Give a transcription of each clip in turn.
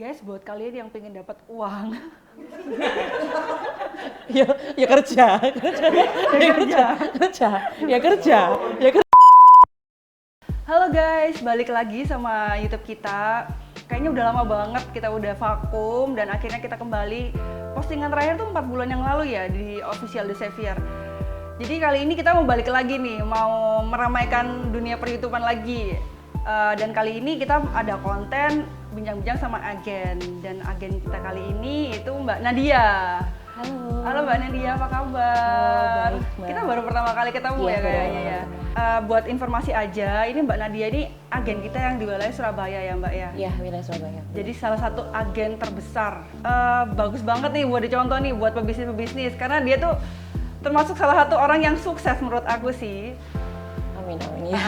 Guys, buat kalian yang pengen dapat uang, ya kerja. halo guys, balik lagi sama YouTube kita. Kayaknya udah lama banget kita udah vakum dan akhirnya kita kembali. Postingan terakhir tuh 4 bulan yang lalu ya di official The Savior. Jadi kali ini kita mau balik lagi nih, mau meramaikan dunia per-YouTubean lagi. Dan kali ini kita ada konten bincang-bincang sama agen, dan agen kita kali ini itu Mbak Nadia. Halo Mbak Nadia, apa kabar? Baik, Mbak. Kita baru pertama kali ketemu ya kayaknya ya. Buat informasi aja, ini Mbak Nadia ini agen kita yang di wilayah Surabaya ya Mbak ya? Iya, wilayah Surabaya. Jadi salah satu agen terbesar. Bagus banget nih buat dicontoh nih buat pebisnis-pebisnis, karena dia tuh termasuk salah satu orang yang sukses menurut aku sih. Amin ya.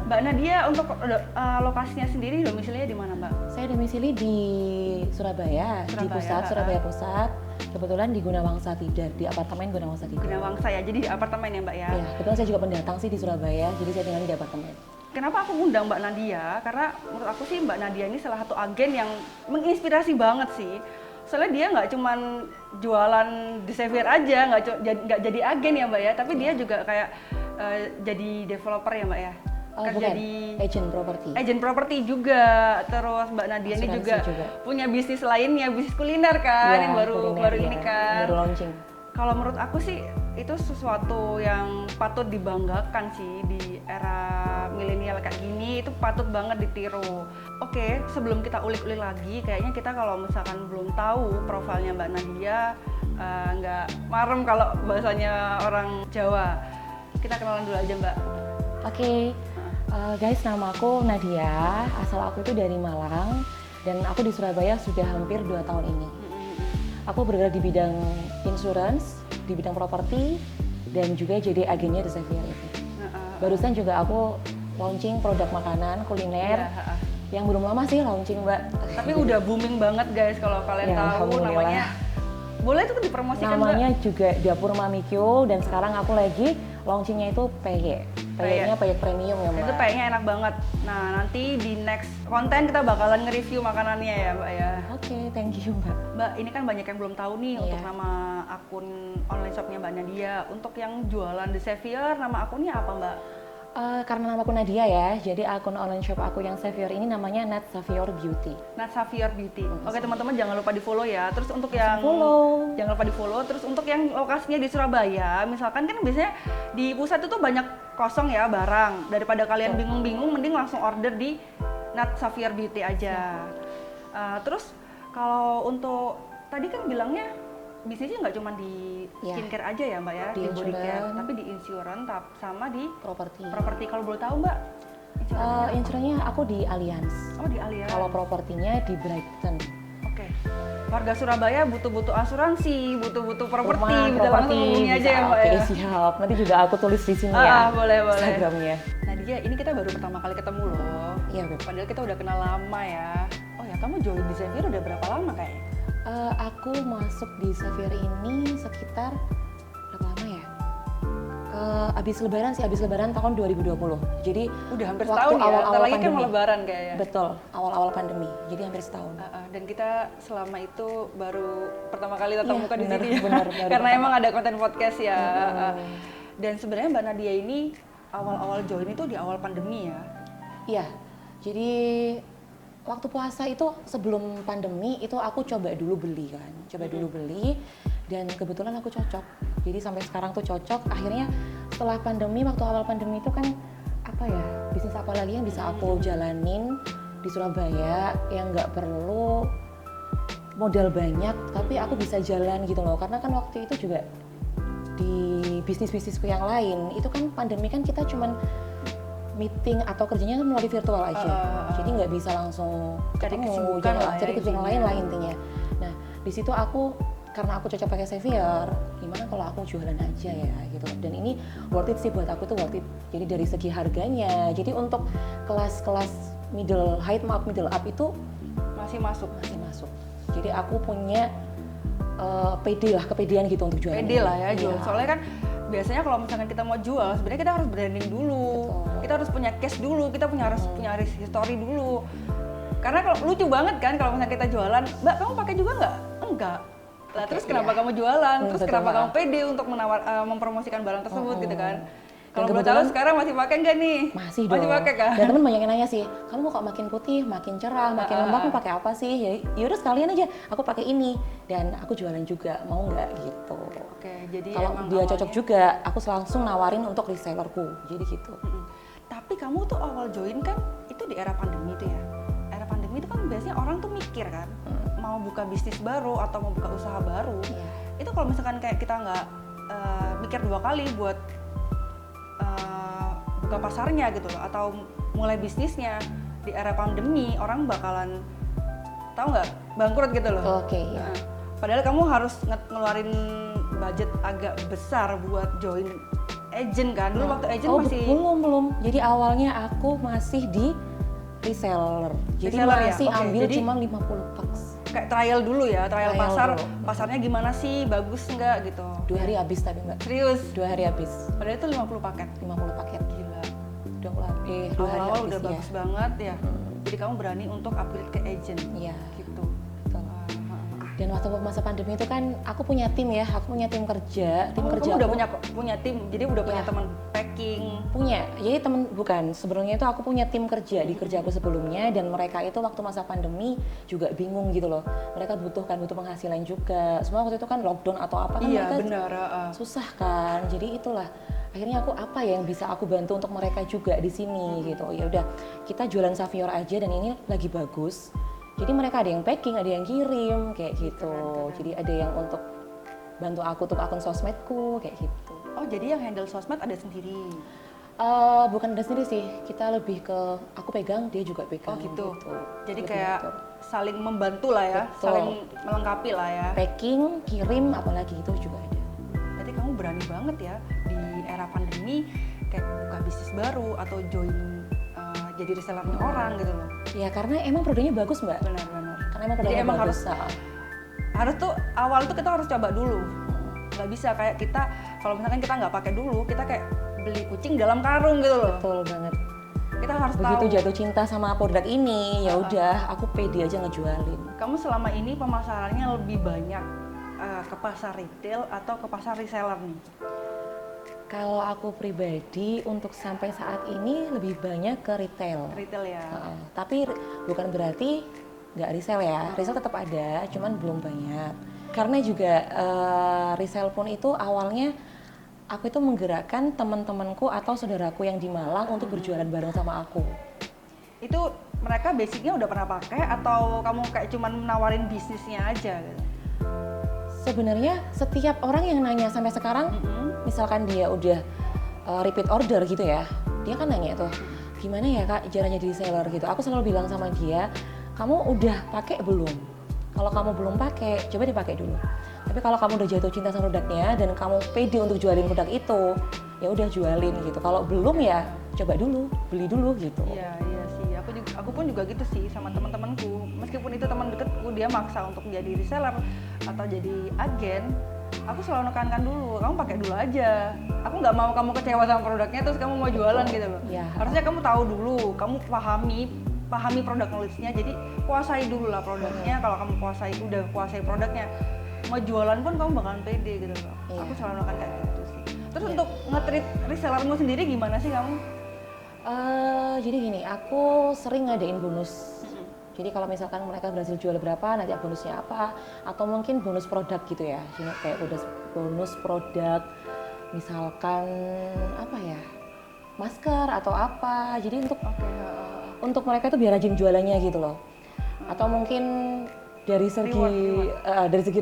Mbak Nadia untuk lokasinya sendiri domisilinya di mana Mbak? Saya domisili di Surabaya, di pusat, Surabaya Pusat. Kebetulan di Gunawangsa Tidar, di apartemen Gunawangsa Tidar. Gunawangsa ya, jadi di apartemen ya Mbak ya? Iya, kebetulan saya juga pendatang sih di Surabaya, jadi saya tinggal di apartemen. Kenapa aku ngundang Mbak Nadia? Karena menurut aku sih Mbak Nadia ini salah satu agen yang menginspirasi banget sih. Soalnya dia nggak cuman jualan di Savior aja, nggak jadi agen ya Mbak ya, tapi dia juga kayak jadi developer ya Mbak ya? Bukan, agent properti juga. Terus Mbak Nadia ini juga punya bisnis lainnya, bisnis kuliner kan, yang baru ini kan. Baru launching. Kalau menurut aku sih itu sesuatu yang patut dibanggakan sih di era milenial kayak gini, itu patut banget ditiru. Oke, sebelum kita ulik-ulik lagi, kayaknya kita kalau misalkan belum tahu profilnya Mbak Nadia, nggak marem kalau bahasanya orang Jawa. Kita kenalan dulu aja Mbak. Oke. Guys, nama aku Nadia, asal aku itu dari Malang, dan aku di Surabaya sudah hampir 2 tahun ini. Aku bergerak di bidang insurance, di bidang properti, dan juga jadi agennya The Savior itu. Barusan juga aku launching produk makanan, kuliner, yang belum lama sih launching Mbak. Tapi udah booming banget guys, kalau kalian tahu namanya. Boleh tuh dipromosikan namanya Mbak? Juga Dapur Mamikyo, dan sekarang aku lagi launchingnya itu PY. PY-nya PY premium ya Mbak. Itu PY-nya enak banget. Nah nanti di next konten kita bakalan nge-review makanannya ya Mbak ya. Oke, thank you Mbak. Mbak, ini kan banyak yang belum tahu nih untuk nama akun online shopnya Mbak Nadia. Untuk yang jualan The Savior, nama akunnya apa Mbak? Karena nama aku Nadia ya, jadi akun online shop aku yang Savior ini namanya Nat Savior Beauty. Nat Savior Beauty. Oke teman-teman, jangan lupa di follow ya. Terus untuk yang jangan lupa di follow. Terus untuk yang lokasinya di Surabaya, misalkan kan biasanya di pusat itu tuh banyak kosong ya barang. Daripada kalian bingung-bingung, mending langsung order di Nat Savior Beauty aja. Terus kalau untuk tadi kan bilangnya bisnisnya nggak cuma di skincare aja ya Mbak ya, di body care, tapi di insurance sama di properti. Kalau boleh tahu Mbak, insurannya aku di Allianz. Oh di Allianz. Kalau propertinya di Brighton. Oke. Warga Surabaya butuh asuransi, butuh properti, bisa langsung hubungi aja ya Mbak ya. Oke, siap. Nanti juga aku tulis di sini ya. Boleh. Instagramnya. Nadia, ini kita baru pertama kali ketemu loh. Iya, Beb. Padahal kita udah kenal lama ya. Oh ya, kamu join di Savior udah berapa lama kayaknya? Aku masuk di Savior ini sekitar berapa lama ya? Abis lebaran tahun 2020. Jadi udah hampir waktu setahun ya, awal-awal lagi kan mau lebaran kayaknya. Betul, awal-awal pandemi, jadi hampir setahun. Dan kita selama itu baru pertama kali tatap muka di sini benar, karena emang ada konten podcast ya. Dan sebenarnya Mbak Nadia ini awal-awal join itu di awal pandemi ya? Iya, jadi waktu puasa itu sebelum pandemi itu aku coba dulu beli, dan kebetulan aku cocok. Jadi sampai sekarang tuh cocok. Akhirnya setelah pandemi, waktu awal pandemi itu kan bisnis apa lagi yang bisa aku jalanin di Surabaya yang nggak perlu modal banyak, tapi aku bisa jalan gitu loh. Karena kan waktu itu juga di bisnisku yang lain itu kan pandemi kan kita cuman meeting atau kerjanya kan melalui virtual aja, jadi nggak bisa langsung ketemu, cari kesibukan lain lah intinya. Nah di situ karena aku cocok pakai Savior, gimana kalau aku jualan aja ya gitu. Dan ini worth it sih buat aku tuh worth it. Jadi dari segi harganya, jadi untuk kelas-kelas middle up itu masih masuk. Jadi aku punya kepedean gitu untuk jualan. Pede lah ya jual. Soalnya kan biasanya kalau misalkan kita mau jual, sebenarnya kita harus branding dulu. Betul. Kita harus punya cash dulu, kita harus punya history dulu. Karena kalau lucu banget kan kalau misalnya kita jualan, Mbak kamu pakai juga nggak? Enggak. Lah terus kenapa kamu jualan? Terus betul, kenapa Mbak. kamu pede untuk mempromosikan barang tersebut gitu kan? Dan Kalau boleh tahu sekarang masih pakai nggak nih? Masih dong. Masih pakai kan? Dan temen banyak yang nanya sih, kamu kok makin putih, makin cerah, makin lembab, kamu pakai apa sih? Ya udah sekalian aja, aku pakai ini dan aku jualan juga, mau nggak gitu. Oke, jadi kalau emang dia awalnya- cocok juga, aku langsung nawarin untuk resellerku, jadi gitu. Tapi kamu tuh awal join kan itu di era pandemi tuh ya. Era pandemi itu kan biasanya orang tuh mikir kan, mau buka bisnis baru atau mau buka usaha baru. Itu kalau misalkan kayak kita nggak mikir dua kali buat buka pasarnya gitu loh, atau mulai bisnisnya di era pandemi, orang bakalan tahu nggak bangkrut gitu loh. Oke, ya. Nah, padahal kamu harus ngeluarin budget agak besar buat join agent kan. Dulu waktu agent masih belum. Jadi awalnya aku masih di reseller. Jadi Reseller ya? masih Oke, ambil jadi- cuma 50 bucks. kayak trial dulu ya, trial Trial pasar, dulu. pasarnya gimana sih, bagus nggak gitu. 2 hari habis tapi Mbak. Serius, 2 hari habis. padahal itu 50 paket. 50 paket. Gila. 2 hari Awal-awal habis udah ya. bagus banget ya. Jadi kamu berani untuk upgrade ke agent Iya. gitu. Betul. Dan waktu masa pandemi itu kan aku punya tim ya, aku punya tim kerja, Kamu kerja udah aku punya tim, jadi udah punya Ya. teman packing. punya. Jadi sebelumnya itu aku punya tim kerja di kerja aku sebelumnya dan mereka itu waktu masa pandemi juga bingung gitu loh. Mereka butuh penghasilan juga. Semua waktu itu kan lockdown atau apa kan Iya mereka benar. susah kan. Jadi itulah akhirnya aku apa ya yang bisa aku bantu untuk mereka juga di sini gitu. Ya udah, kita jualan Savior aja dan ini lagi bagus. Jadi mereka ada yang packing, ada yang kirim kayak gitu. Jadi ada yang untuk bantu aku untuk akun sosmedku kayak gitu. Oh jadi yang handle sosmed ada sendiri. Bukan ada sendiri sih, kita lebih ke aku pegang, dia juga pegang. Oh gitu. Jadi Lebih kayak ngatur. saling membantu lah ya, Betul. saling melengkapi lah ya. Packing, kirim, apalagi itu juga ada. Berarti kamu berani banget ya di era pandemi kayak buka bisnis baru atau join jadi resellernya orang gitu loh. Ya karena emang produknya bagus Mbak. Benar-benar. Karena emang Jadi produknya emang bagus. harus tuh awal tuh kita harus coba dulu. Nggak bisa kayak kita kalau misalkan kita nggak pakai dulu, kita kayak beli kucing dalam karung gitu loh. Betul banget. Kita harus Begitu tahu. jatuh cinta sama produk ini, ya udah aku pede aja ngejualin. Kamu selama ini pemasarannya lebih banyak ke pasar retail atau ke pasar reseller nih? Kalau aku pribadi untuk sampai saat ini lebih banyak ke retail. Retail ya. Tapi bukan berarti nggak resell ya, resell tetap ada, cuman belum banyak. Karena juga resell pun itu awalnya aku itu menggerakkan teman-temanku atau saudaraku yang di Malang untuk berjualan bareng sama aku. Itu mereka basicnya udah pernah pakai atau kamu kayak cuman nawarin bisnisnya aja gitu? Sebenarnya setiap orang yang nanya sampai sekarang, misalkan dia udah repeat order gitu ya, dia kan nanya tuh, gimana ya Kak caranya jadi reseller gitu. Aku selalu bilang sama dia, kamu udah pakai belum? Kalau kamu belum pakai, coba dipakai dulu. Tapi kalau kamu udah jatuh cinta sama produknya dan kamu pede untuk jualin produk itu, ya udah jualin gitu. Kalau belum ya coba dulu, beli dulu gitu. Iya sih. Aku pun juga gitu sih sama teman-temanku. Meskipun itu teman dekatku, dia maksa untuk jadi reseller atau jadi agen, aku selalu nekankan dulu, kamu pakai dulu aja. Aku nggak mau kamu kecewa sama produknya terus kamu mau jualan gitu loh. Iya. Harusnya kamu tahu dulu, kamu pahami produk knowledge-nya, jadi kuasai dulu lah produknya. Kalau kamu udah kuasai produknya, mau jualan pun kamu bakalan pede gitu loh. Iya. Aku selalu nekan kayak gitu sih. Terus untuk nge-treat resellermu sendiri gimana sih kamu? Jadi gini, aku sering ngadain bonus. Jadi kalau misalkan mereka berhasil jual berapa, nanti bonusnya apa, atau mungkin bonus produk gitu ya. Jadi kayak bonus produk, misalkan apa ya, masker atau apa. Jadi untuk mereka itu biar rajin jualannya gitu loh. Atau mungkin dari segi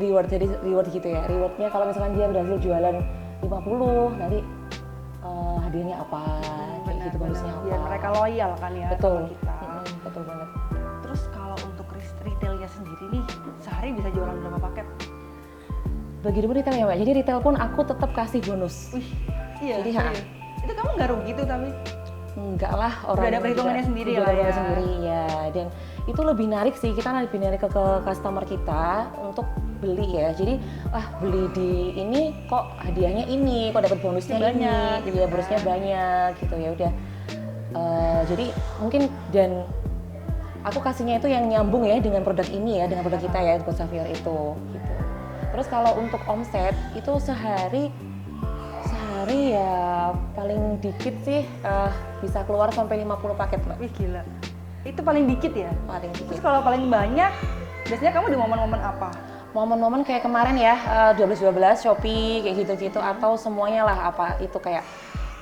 reward, jadi reward gitu ya. Rewardnya kalau misalkan dia berhasil jualan 50, nanti hadiahnya apa, kayak gitu, bonusnya apa. Biar mereka loyal kan ya Betul. sama kita. Betul banget. Terus kalau untuk retailnya sendiri nih, sehari bisa jualan berapa paket? Bagi dulu retail ya Mbak, jadi retail pun aku tetap kasih bonus. Wih, iya. Jadi, serius. Itu kamu nggak rugi tuh tapi? Enggak lah, orang Udah ada perhitungannya sendiri udah lah ada ya. sendiri ya. Dan itu lebih narik sih, kita lebih narik ke customer kita untuk beli ya. Jadi beli di ini kok hadiahnya ini, kok dapat bonusnya Banyak, ini, gitu ya kan. bonusnya banyak gitu ya udah. Jadi mungkin dan aku kasihnya itu yang nyambung ya dengan produk ini ya, dengan produk kita ya, Good Savior itu gitu. Terus kalau untuk omset itu sehari ya paling dikit sih bisa keluar sampai 50 paket Mbak. Wih gila. Itu paling dikit ya? Paling dikit. Terus kalau paling banyak, biasanya kamu di momen-momen apa? Momen-momen kayak kemarin ya, 12-12 Shopee kayak gitu-gitu, atau semuanya lah apa itu kayak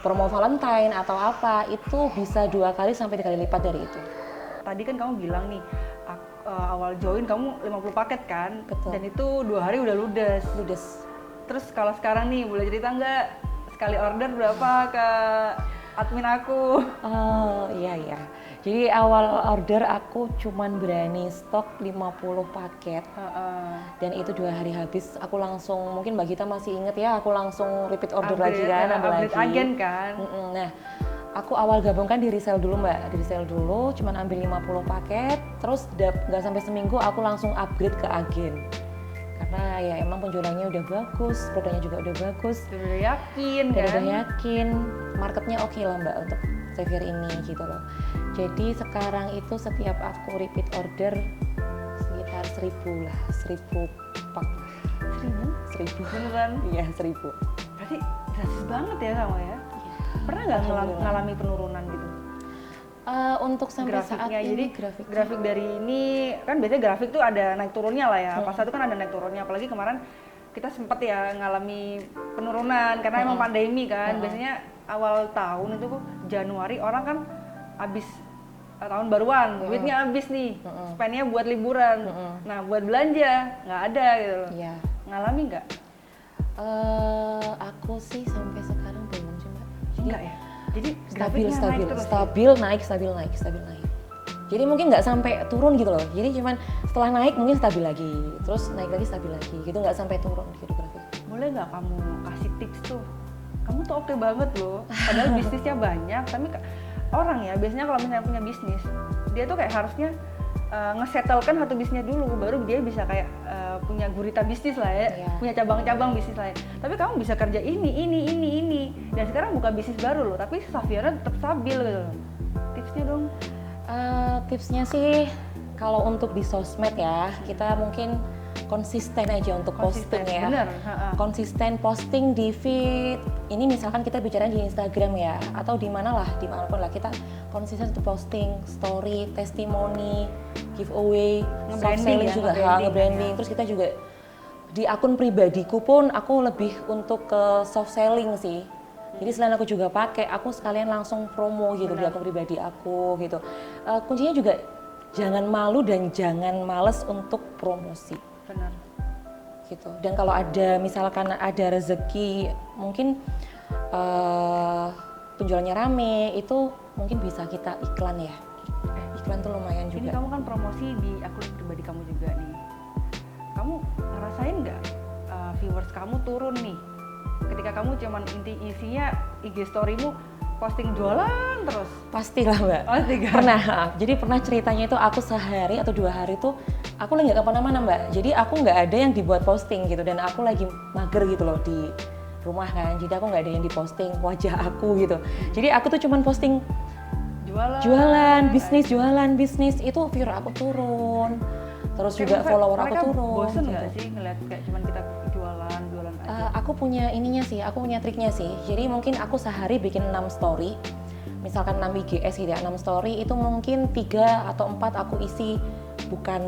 promo Valentine atau apa, itu bisa 2 kali sampai 3 kali lipat dari itu. Tadi kan kamu bilang nih, awal join kamu 50 paket kan? Betul. Dan itu 2 hari udah ludes. Terus kalau sekarang nih, boleh cerita nggak sekali order berapa ke admin aku? Oh iya. Jadi awal order aku cuman berani stok 50 paket. Dan itu 2 hari habis, aku langsung, mungkin Mbak Gita masih inget ya, aku langsung repeat order lagi kan, ambil lagi. Agen kan? Nah, aku awal gabung kan di resell dulu Mbak, cuman ambil 50 paket, terus nggak sampai seminggu aku langsung upgrade ke agen. Karena ya emang penjualannya udah bagus, produknya juga udah bagus. Udah yakin Dan kan? udah yakin, marketnya oke lah Mbak untuk Savior ini gitu loh. Jadi sekarang itu setiap aku repeat order sekitar 1000 lah, 1000 pak. 1000? Beneran? Iya 1000. Berarti drastis banget ya kamu ya? Pernah nggak ngalami penurunan gitu? Untuk sampai Grafiknya, saat jadi ini grafik dari ini kan biasanya grafik tuh ada naik turunnya lah ya. Pas itu kan ada naik turunnya, apalagi kemarin kita sempat ya ngalami penurunan karena emang pandemi kan. Biasanya awal tahun itu Januari orang kan habis tahun baruan, duitnya habis nih, spendnya buat liburan. Nah buat belanja nggak ada gitu loh. Iya. Ngalami nggak? Aku sih sampai sekarang belum sih Mbak. Enggak ya? Jadi Stabil, grafiknya naik terus ya? stabil naik. Jadi mungkin nggak sampai turun gitu loh. Jadi cuman setelah naik mungkin stabil lagi, terus naik lagi stabil lagi, gitu nggak sampai turun gitu grafik. Boleh nggak kamu kasih tips tuh? Kamu tuh oke banget loh. Padahal bisnisnya banyak, tapi orang ya biasanya kalau misalnya punya bisnis, dia tuh kayak harusnya ngesettlekan satu bisnisnya dulu, baru dia bisa kayak punya gurita bisnis lah ya, punya cabang-cabang bisnis lain. Tapi kamu bisa kerja ini, dan sekarang bukan bisnis baru loh, tapi Saviornya tetap stabil gitu loh. Tipsnya dong? Tipsnya sih kalau untuk di sosmed ya, kita mungkin konsisten aja untuk posting ya. Bener. Konsisten posting di feed. Ini misalkan kita bicara di Instagram ya, atau di mana lah, dimanapun lah, kita konsisten untuk posting story, testimoni, giveaway, soft selling juga, nge-branding. Terus kita juga di akun pribadiku pun aku lebih untuk ke soft selling sih. Jadi selain aku juga pakai, aku sekalian langsung promo gitu di akun pribadi aku gitu. Kuncinya juga jangan malu dan jangan males untuk promosi. Benar. Gitu. Dan kalau ada misalkan ada rezeki mungkin penjualannya rame, itu mungkin bisa kita iklan ya. Iklan tuh lumayan juga. Ini kamu kan promosi di akun pribadi kamu juga nih. Kamu ngerasain nggak viewers kamu turun nih ketika kamu cuman isinya IG storymu posting jualan terus? Pastilah Mbak. Pernah. Jadi pernah ceritanya itu aku sehari atau 2 hari tuh aku lagi nggak kemana-mana Mbak. Jadi aku nggak ada yang dibuat posting gitu, dan aku lagi mager gitu loh di rumah kan. Jadi aku nggak ada yang diposting wajah aku gitu. Jadi aku tuh cuman posting jualan bisnis itu viewer aku turun. Terus juga follower aku turun. Bosen gitu. nggak sih ngeliat kayak cuman kita jualan aja? Aku punya ininya sih, aku punya triknya sih. Jadi mungkin aku sehari bikin 6 story. Misalkan 6 IGS gitu ya, 6 story itu mungkin 3 atau 4 aku isi bukan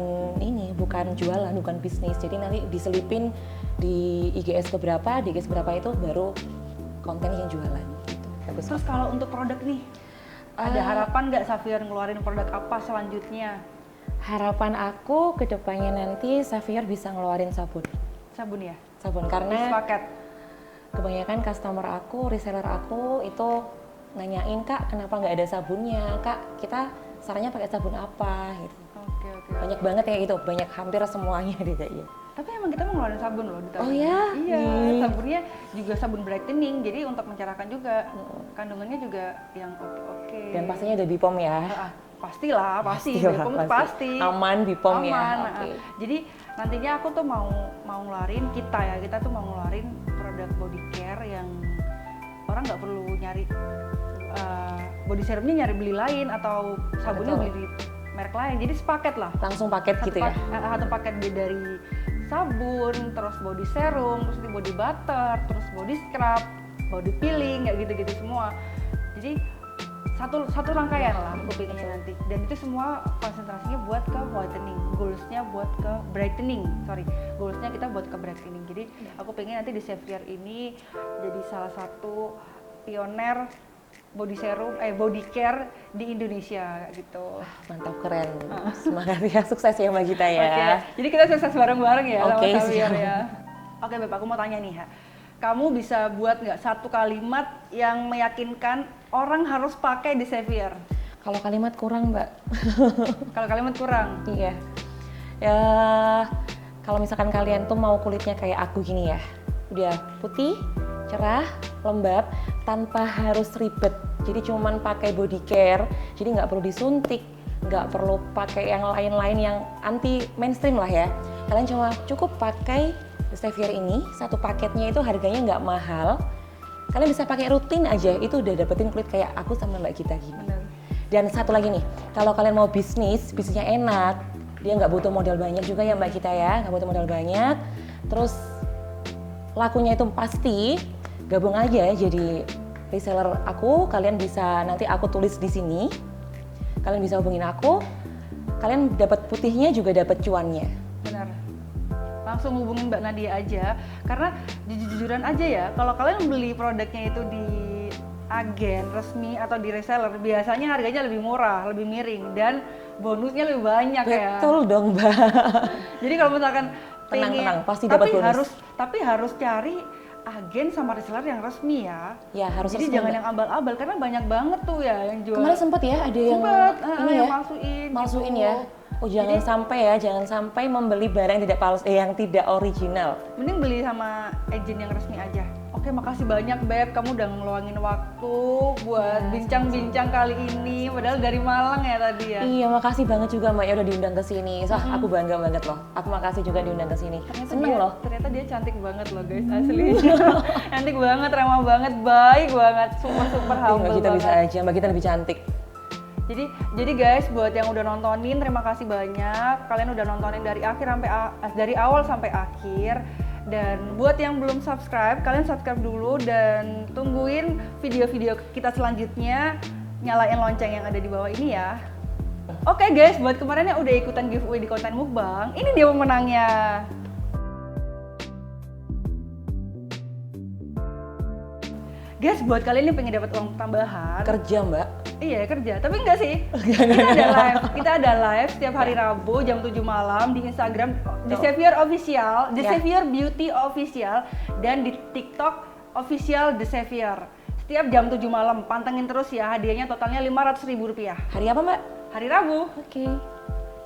jualan, bukan bisnis. Jadi nanti diselipin di IGS keberapa itu baru konten yang jualan gitu. Terus kalau untuk produk nih, ada harapan nggak Savior ngeluarin produk apa selanjutnya? Harapan aku ke depannya nanti Savior bisa ngeluarin sabun. Sabun ya? Sabun, karena paket. Kebanyakan customer aku, reseller aku itu nanyain, Kak kenapa nggak ada sabunnya? Kak kita sarannya pakai sabun apa? Gitu. Oke. Banyak banget ya gitu, banyak hampir semuanya deh kayaknya. Tapi emang kita mau ngeluarin sabun loh di tahun Oh ini. ya? Iya, sabunnya juga sabun brightening, jadi untuk mencerahkan juga. Kandungannya juga yang oke. Dan pastinya ada BPOM ya? Pastilah, BPOM pasti. Aman BPOM ya? Okay. Jadi nantinya aku tuh mau ngeluarin, kita tuh mau ngeluarin produk body care yang orang nggak perlu nyari body serumnya nyari beli lain, atau sabunnya beli di merek lain. Jadi sepaket lah. Langsung paket gitu ya? Satu paket dari sabun, terus body serum, terus body butter, terus body scrub, body peeling, kayak gitu-gitu semua. Jadi satu rangkaian lah aku pinginnya nanti. Dan itu semua konsentrasinya buat ke whitening, goalsnya buat ke brightening. Goalsnya kita buat ke brightening. Jadi aku pengen nanti di Xavier ini jadi salah satu pioner body serum, body care di Indonesia gitu. Mantap, keren. Semangat ya, sukses ya Mbak Gita ya. Oke, jadi kita sukses bareng-bareng ya sama Oke, Xavier siap. ya. Oke Beb, aku mau tanya nih ya. Kamu bisa buat nggak satu kalimat yang meyakinkan orang harus pakai di Xavier? Kalau kalimat kurang Mbak. Kalau kalimat kurang? Iya. Ya, kalau misalkan kalian tuh mau kulitnya kayak aku gini ya, udah putih, cerah, lembab, tanpa harus ribet. Jadi cuman pakai body care, jadi nggak perlu disuntik, nggak perlu pakai yang lain-lain yang anti mainstream lah ya. Kalian cuma cukup pakai Xavier ini, satu paketnya itu harganya nggak mahal. Kalian bisa pakai rutin aja, itu udah dapetin kulit kayak aku sama Mbak Gita gini. Bener. Dan satu lagi nih, kalau kalian mau bisnisnya enak, dia nggak butuh modal banyak juga ya Mbak Gita ya, nggak butuh modal banyak. Terus lakunya itu pasti, gabung aja jadi reseller aku. Kalian bisa, nanti aku tulis di sini, kalian bisa hubungin aku. Kalian dapat putihnya juga dapat cuannya. Benar. Langsung hubungin Mbak Nadia aja, karena jujur-jujuran aja ya, kalau kalian beli produknya itu di agen resmi atau di reseller, biasanya harganya lebih murah, lebih miring, dan bonusnya lebih banyak ya. Betul dong Mbak. Jadi kalau misalkan Tenang, pasti dapat bonus. Tapi harus cari agen sama reseller yang resmi ya. Ya harus Jadi resmi, jangan Mbak. yang abal-abal, karena banyak banget tuh ya yang jual. Kemarin sempet ya ada yang ini yang ya, gitu. malsuin ya. Oh jangan sampai ya, jangan sampai membeli barang yang tidak palsu, yang tidak original. Mending beli sama agen yang resmi aja. Oke, makasih banyak Beb, kamu udah ngeluangin waktu buat bincang-bincang kali ini. Padahal dari Malang ya tadi ya. Iya, makasih banget juga Mbak ya udah diundang ke sini. Aku bangga banget loh. Aku makasih juga diundang ke sini. Seneng loh. Ternyata dia cantik banget loh guys, asli. Cantik banget, ramah banget, baik banget, super humble Mbak Gita banget. bisa aja, Mbak Gita lebih cantik. Jadi guys, buat yang udah nontonin, terima kasih banyak. Kalian udah nontonin dari awal sampai akhir. Dan buat yang belum subscribe, kalian subscribe dulu dan tungguin video-video kita selanjutnya. Nyalain lonceng yang ada di bawah ini ya. Oke guys, buat kemarin yang udah ikutan giveaway di konten mukbang, ini dia pemenangnya. Guys, buat kalian yang pengen dapat uang tambahan, Kerja Mbak. iya kerja, tapi enggak sih. Kita ada live setiap hari Rabu jam 7 malam di Instagram The Xavier Official, The Xavier Beauty Official, dan di TikTok Official The Xavier. Setiap jam 7 malam, pantengin terus ya, hadiahnya totalnya Rp500.000. Hari apa Mbak? Hari Rabu. Oke.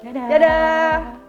Dadah. Dadah.